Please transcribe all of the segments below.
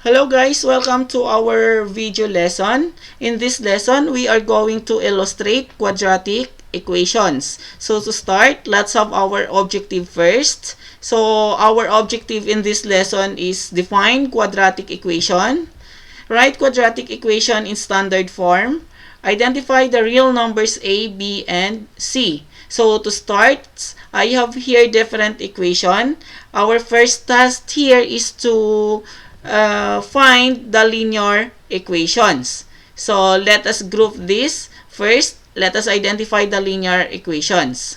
Hello guys, welcome to our video lesson. In this lesson, we are going to illustrate quadratic equations. So to start, let's have our objective first. So our objective in this lesson is define quadratic equation, write quadratic equation in standard form, identify the real numbers a, b, and c. So to start, I have here different equation. Our first task here is to find the linear equations. So let us group this. First, let us identify the linear equations.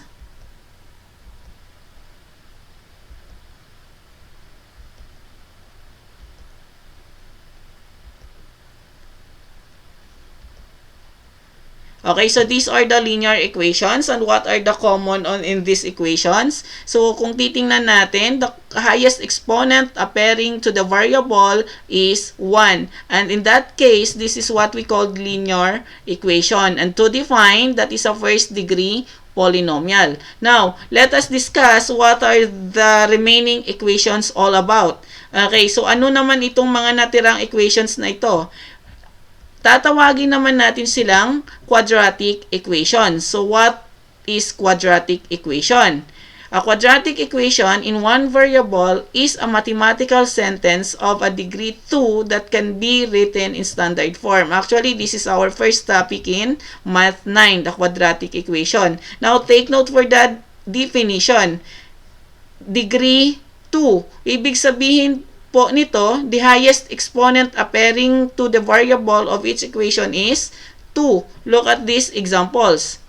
Okay, so these are the linear equations, and what are the common in these equations? So kung titingnan natin, the highest exponent appearing to the variable is 1. And in that case, this is what we call linear equation. And to define, that is a first degree polynomial. Now, let us discuss what are the remaining equations all about. Okay, so ano naman itong mga natirang equations na ito? Tatawagin naman natin silang quadratic equation. So, what is quadratic equation? A quadratic equation in one variable is a mathematical sentence of a degree 2 that can be written in standard form. Actually, this is our first topic in Math 9, the quadratic equation. Now, take note for that definition. Degree 2. Ibig sabihin po nito, the highest exponent appearing to the variable of each equation is 2. Look at these examples.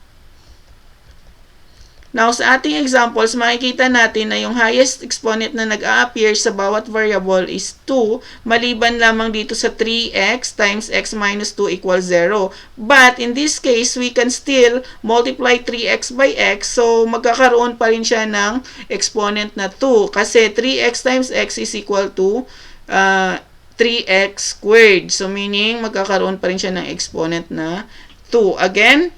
Now, sa ating examples, makikita natin na yung highest exponent na nag-a-appear sa bawat variable is 2, maliban lamang dito sa 3x times x minus 2 equals 0. But, in this case, we can still multiply 3x by x, so magkakaroon pa rin siya ng exponent na 2. Kasi 3x times x is equal to 3x squared. So, meaning, magkakaroon pa rin siya ng exponent na 2. Again,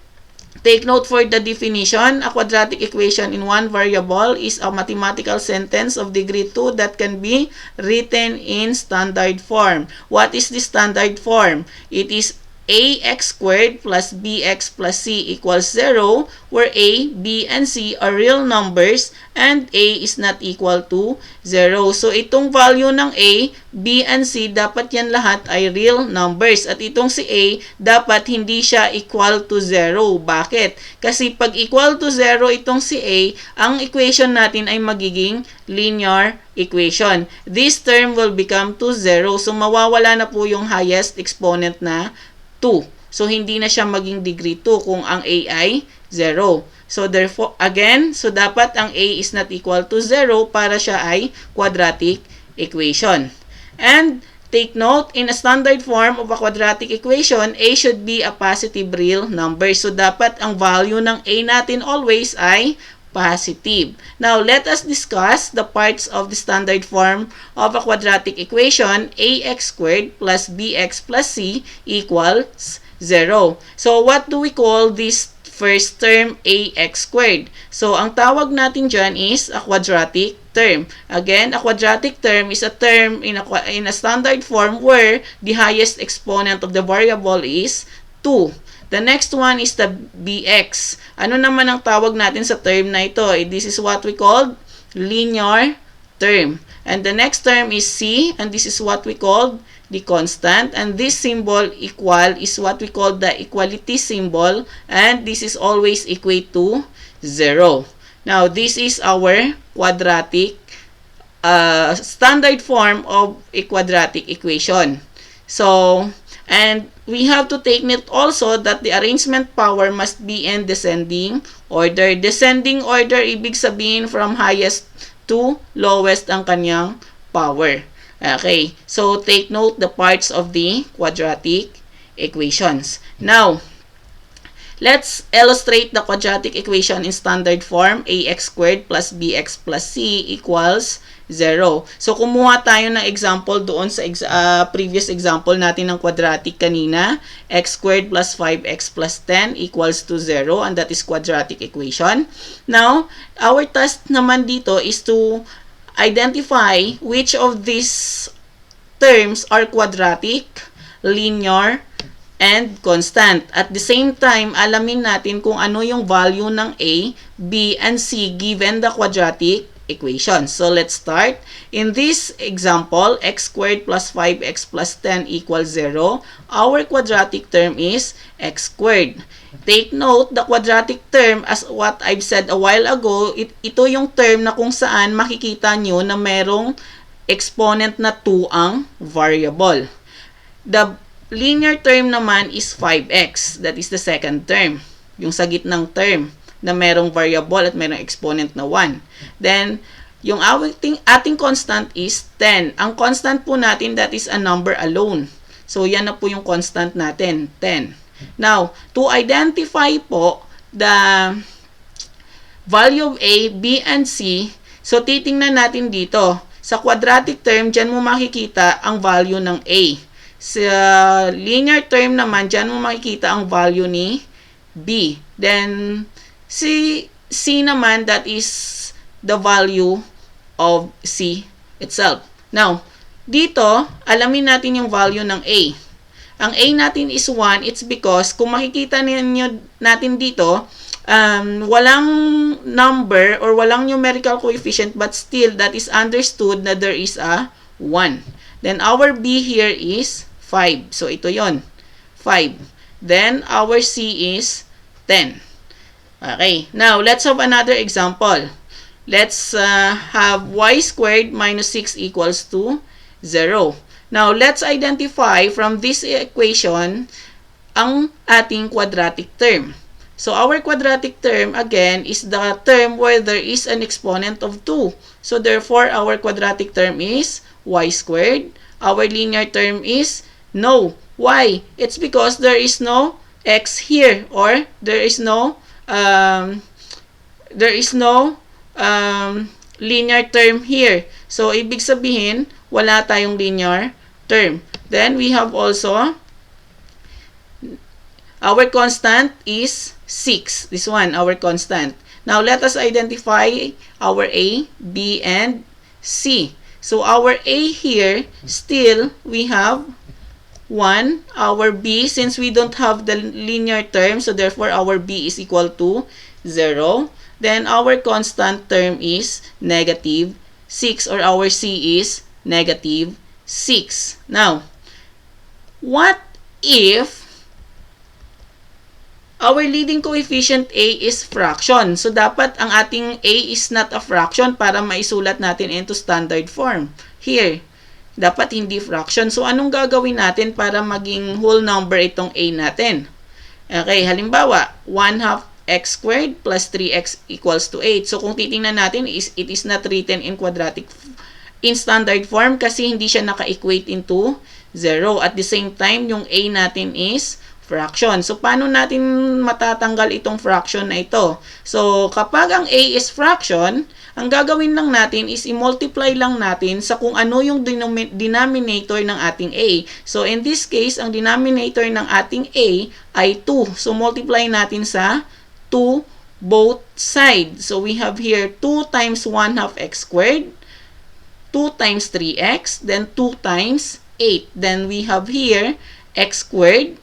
take note for the definition. A quadratic equation in one variable is a mathematical sentence of degree 2 that can be written in standard form. What is the standard form? It is ax squared plus bx plus c equals 0, where a, b, and c are real numbers and a is not equal to 0. So, itong value ng a, b, and c, dapat yan lahat ay real numbers. At itong si a, dapat hindi siya equal to 0. Bakit? Kasi pag equal to 0 itong si a, ang equation natin ay magiging linear equation. This term will become to 0. So, mawawala na po yung highest exponent na 2. So, hindi na siya maging degree 2 kung ang a ay 0. So, therefore, again, so dapat ang a is not equal to 0 para siya ay quadratic equation. And, take note, in a standard form of a quadratic equation, a should be a positive real number. So, dapat ang value ng a natin always ay positive. Now, let us discuss the parts of the standard form of a quadratic equation. Ax squared plus bx plus c equals 0. So, what do we call this first term, ax squared? So, ang tawag natin dyan is a quadratic term. Again, a quadratic term is a term in a standard form where the highest exponent of the variable is 2. The next one is the bx. Ano naman ang tawag natin sa term na ito? This is what we call linear term. And the next term is c, and this is what we call the constant. And this symbol equal is what we call the equality symbol, and this is always equate to 0. Now, this is our quadratic standard form of a quadratic equation. So, and we have to take note also that the arrangement power must be in descending order. Descending order, ibig sabihin from highest to lowest ang kanyang power. Okay, so take note the parts of the quadratic equations. Now, let's illustrate the quadratic equation in standard form. Ax squared plus bx plus c equals 0. So, kumuha tayo ng example doon sa previous example natin ng quadratic kanina. X squared plus 5x plus 10 equals to 0, and that is quadratic equation. Now, our task naman dito is to identify which of these terms are quadratic, linear, and constant. At the same time, alamin natin kung ano yung value ng A, B, and C given the quadratic equation. So, let's start. In this example, x squared plus 5x plus 10 equals 0. Our quadratic term is x squared. Take note, the quadratic term, as what I've said a while ago, ito yung term na kung saan makikita nyo na merong exponent na 2 ang variable. The linear term naman is 5x. That is the second term. Yung sa gitnang term na merong variable at merong exponent na 1. Then, yung ating constant is 10. Ang constant po natin, that is a number alone. So, yan na po yung constant natin, 10. Now, to identify po the value of A, B, and C, so titingnan natin dito. Sa quadratic term, dyan mo makikita ang value ng A. Sa linear term naman, dyan mo makikita ang value ni B. Then, C naman, that is the value of C itself. Now, dito, alamin natin yung value ng A. Ang A natin is 1. It's because, kung makikita ninyo natin dito, walang number or walang numerical coefficient, but still, that is understood na there is a 1. Then, our B here is 5. So, ito yon 5. Then, our C is 10. Okay. Now, let's have another example. Let's have y squared minus 6 equals to 0. Now, let's identify from this equation ang ating quadratic term. So, our quadratic term, again, is the term where there is an exponent of 2. So, therefore, our quadratic term is y squared. Our linear term is no. Why? It's because there is no x here, or there is no linear term here. So, ibig sabihin, wala tayong linear term. Then, we have also our constant is 6. This one, our constant. Now, let us identify our A, B, and C. So, our A here, still, we have 1. Our B, since we don't have the linear term, so therefore, our B is equal to 0. Then, our constant term is negative 6, or our C is negative 6. Now, what if our leading coefficient A is fraction? So, dapat ang ating A is not a fraction para maisulat natin into standard form. Here, dapat hindi fraction. So, anong gagawin natin para maging whole number itong A natin? Okay, halimbawa, 1/2 x squared plus 3x equals to 8. So, kung titingnan natin, it is not written in standard form kasi hindi siya naka-equate into 0. At the same time, yung A natin is fraction. So, paano natin matatanggal itong fraction na ito? So, kapag ang A is fraction, ang gagawin lang natin is i-multiply lang natin sa kung ano yung denominator ng ating A. So, in this case, ang denominator ng ating A ay 2. So, multiply natin sa 2 both sides. So, we have here 2 times 1/2 x squared, 2 times 3x, then 2 times 8. Then, we have here x squared.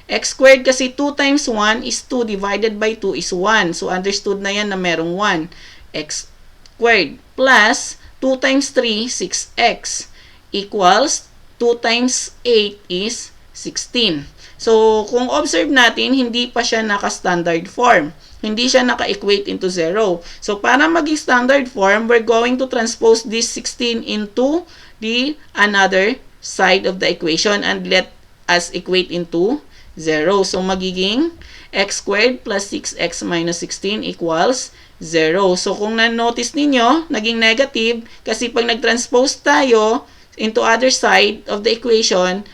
X squared kasi 2 times 1 is 2 divided by 2 is 1. So, understood na yan na merong 1. X squared plus 2 times 3, 6x equals 2 times 8 is 16. So, kung observe natin, hindi pa siya naka-standard form. Hindi siya naka-equate into 0. So, para maging standard form, we're going to transpose this 16 into the another side of the equation and let us equate into 0. So, magiging x squared plus 6x minus 16 equals 0. So, kung na-notice ninyo, naging negative kasi pag nag-transpose tayo into other side of the equation,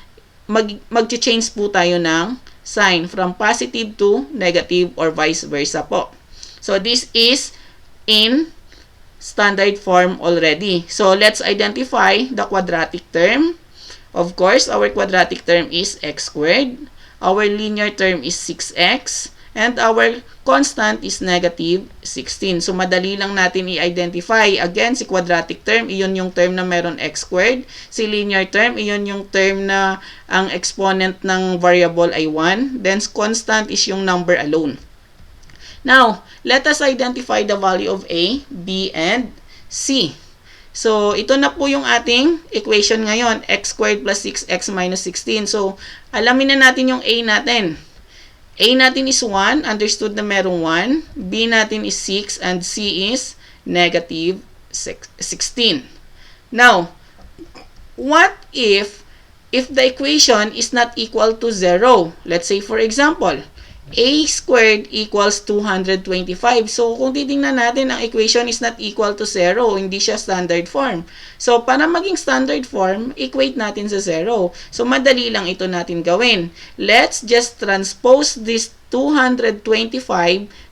mag-change po tayo ng sign from positive to negative or vice versa po. So, this is in standard form already. So, let's identify the quadratic term. Of course, our quadratic term is x squared. Our linear term is 6x. And our constant is negative 16. So, madali lang natin i-identify. Again, si quadratic term, iyon yung term na meron x squared. Si linear term, iyon yung term na ang exponent ng variable ay 1. Then, constant is yung number alone. Now, let us identify the value of a, b, and c. So, ito na po yung ating equation ngayon. X squared plus 6x minus 16. So, alamin na natin yung a natin. A natin is 1, understood na merong 1. B natin is 6, and C is negative 16. Now, what if the equation is not equal to 0? Let's say, for example, a squared equals 225. So, kung titingnan natin, ang equation is not equal to 0. Hindi siya standard form. So, para maging standard form, equate natin sa 0. So, madali lang ito natin gawin. Let's just transpose this 225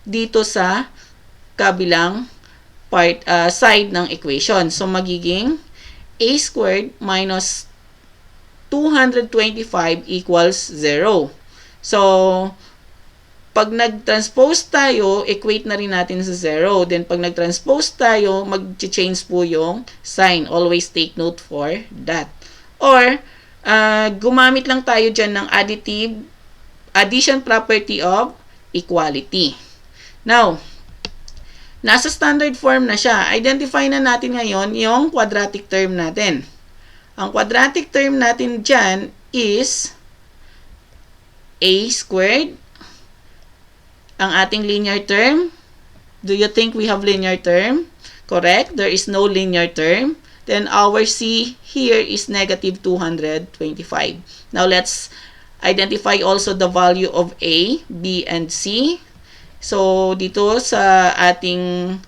dito sa kabilang side ng equation. So, magiging a squared minus 225 equals 0. So, pag nag-transpose tayo, equate na rin natin sa 0. Then, pag nag-transpose tayo, mag-change po yung sign. Always take note for that. Or, gumamit lang tayo dyan ng addition property of equality. Now, nasa standard form na siya. Identify na natin ngayon yung quadratic term natin. Ang quadratic term natin dyan is a squared. Ang ating linear term, do you think we have linear term? Correct, there is no linear term. Then our C here is negative 225. Now let's identify also the value of A, B, and C. So dito sa ating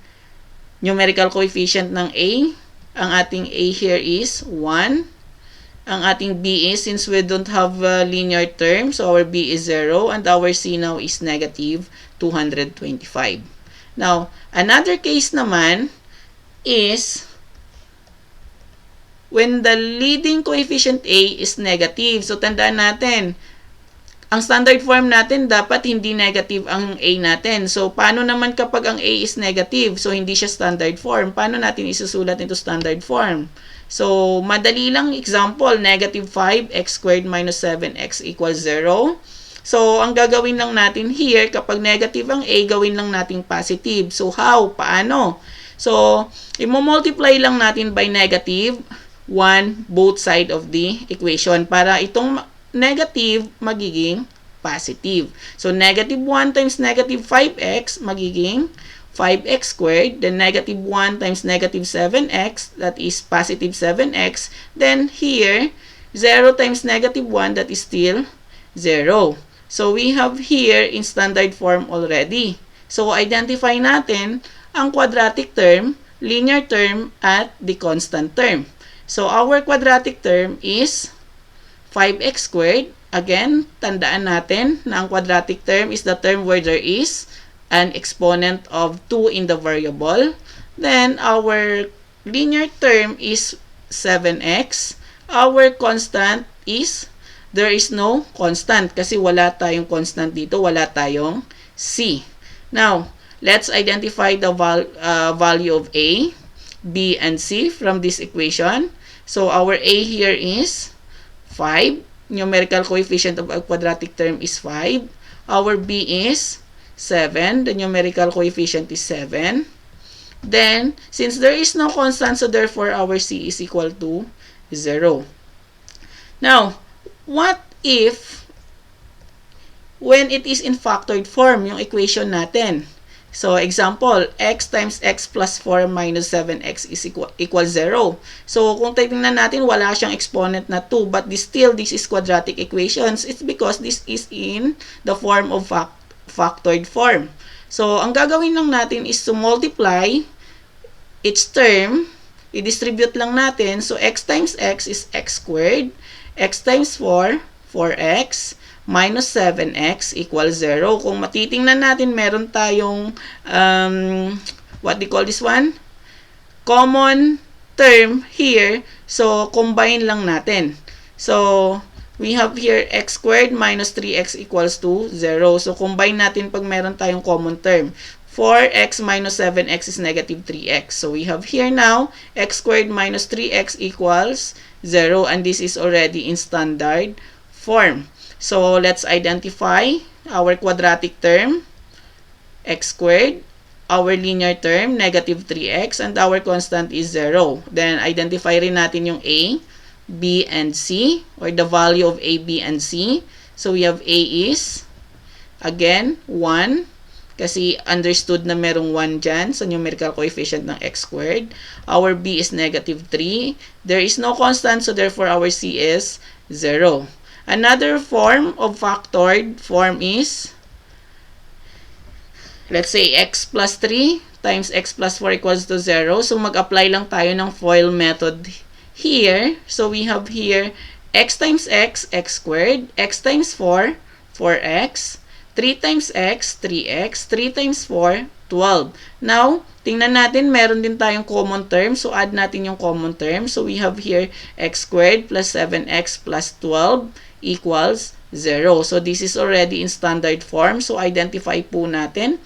numerical coefficient ng A, ang ating A here is 1. Ang ating B is, since we don't have a linear term, so our B is 0, and our C now is negative 225. Now, another case naman is when the leading coefficient A is negative. So, tandaan natin, ang standard form natin, dapat hindi negative ang A natin. So, paano naman kapag ang A is negative? So, hindi siya standard form. Paano natin isusulat into standard form? So, madali lang example, negative 5x squared minus 7x equals 0. So, ang gagawin lang natin here, kapag negative ang A, gawin lang natin positive. So, how? Paano? So, i-multiply lang natin by negative 1 both side of the equation para itong negative magiging positive. So, negative 1 times negative 5x magiging 5x squared, then negative 1 times negative 7x, that is positive 7x. Then here, 0 times negative 1, that is still 0. So, we have here in standard form already. So, identify natin ang quadratic term, linear term, at the constant term. So, our quadratic term is 5x squared. Again, tandaan natin na ang quadratic term is the term where there is an exponent of 2 in the variable. Then, our linear term is 7x. Our constant is, there is no constant kasi wala tayong constant dito, wala tayong c. Now, let's identify the value of a, b, and c from this equation. So, our a here is 5. Numerical coefficient of a quadratic term is 5. Our b is 7. The numerical coefficient is 7. Then, since there is no constant, so therefore our c is equal to 0. Now, what if when it is in factored form, yung equation natin? So, example, x times x plus 4 minus 7x is equal 0. So, kung titingnan natin, wala siyang exponent na 2, but this is quadratic equations. It's because this is in the form of factored form. So, ang gagawin lang natin is to multiply each term. I-distribute lang natin. So, x times x is x squared. X times 4, 4x. Minus 7x equals 0. Kung matitingnan natin, meron tayong, what do you call this one? Common term here. So, combine lang natin. So, we have here x squared minus 3x equals to 0. So, combine natin pag meron tayong common term. 4x minus 7x is negative 3x. So, we have here now, x squared minus 3x equals 0. And this is already in standard form. So, let's identify our quadratic term, x squared, our linear term, negative 3x, and our constant is 0. Then, identify rin natin yung a, b, and c, or the value of a, b, and c. So, we have a is, again, 1, kasi understood na merong 1 dyan sa numerical coefficient ng x squared. Our b is negative 3. There is no constant, so therefore, our c is 0. Another form of factored form is, let's say, x plus 3 times x plus 4 equals to 0. So, mag-apply lang tayo ng FOIL method here. So, we have here x times x, x squared, x times 4, 4x, 3 times x, 3x, 3 times 4, 12. Now, tingnan natin, meron din tayong common term. So, add natin yung common term. So, we have here x squared plus 7x plus 12 equals 0. So, this is already in standard form. So, identify po natin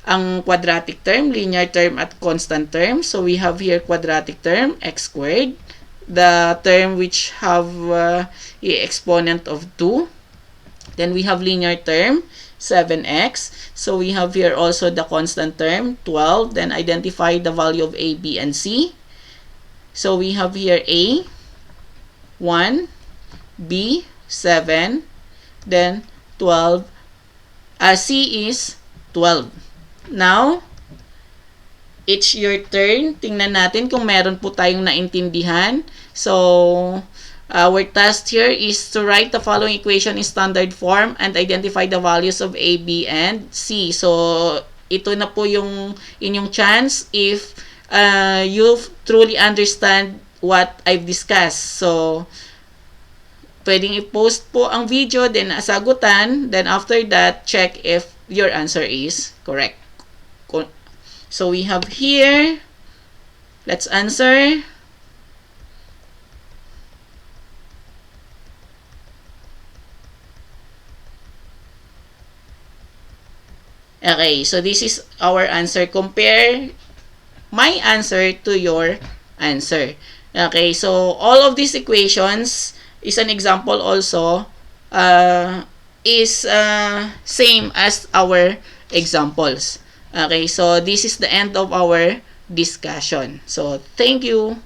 ang quadratic term, linear term, at constant term. So, we have here quadratic term, x squared, the term which have a exponent of 2. Then, we have linear term, 7x. So, we have here also the constant term, 12. Then, identify the value of a, b, and c. So, we have here a, 1, b, 7, then 12, c is 12. Now, it's your turn. Tingnan natin kung meron po tayong naintindihan. So, our task here is to write the following equation in standard form and identify the values of a, b, and c. So, ito na po yung inyong chance if you truly understand what I've discussed. So, pwedeng i-post po ang video, then sagutan, then after that, check if your answer is correct. So, we have here, let's answer. Okay, so this is our answer. Compare my answer to your answer. Okay, so all of these equations is an example also is same as our examples. Okay, so this is the end of our discussion. So, thank you.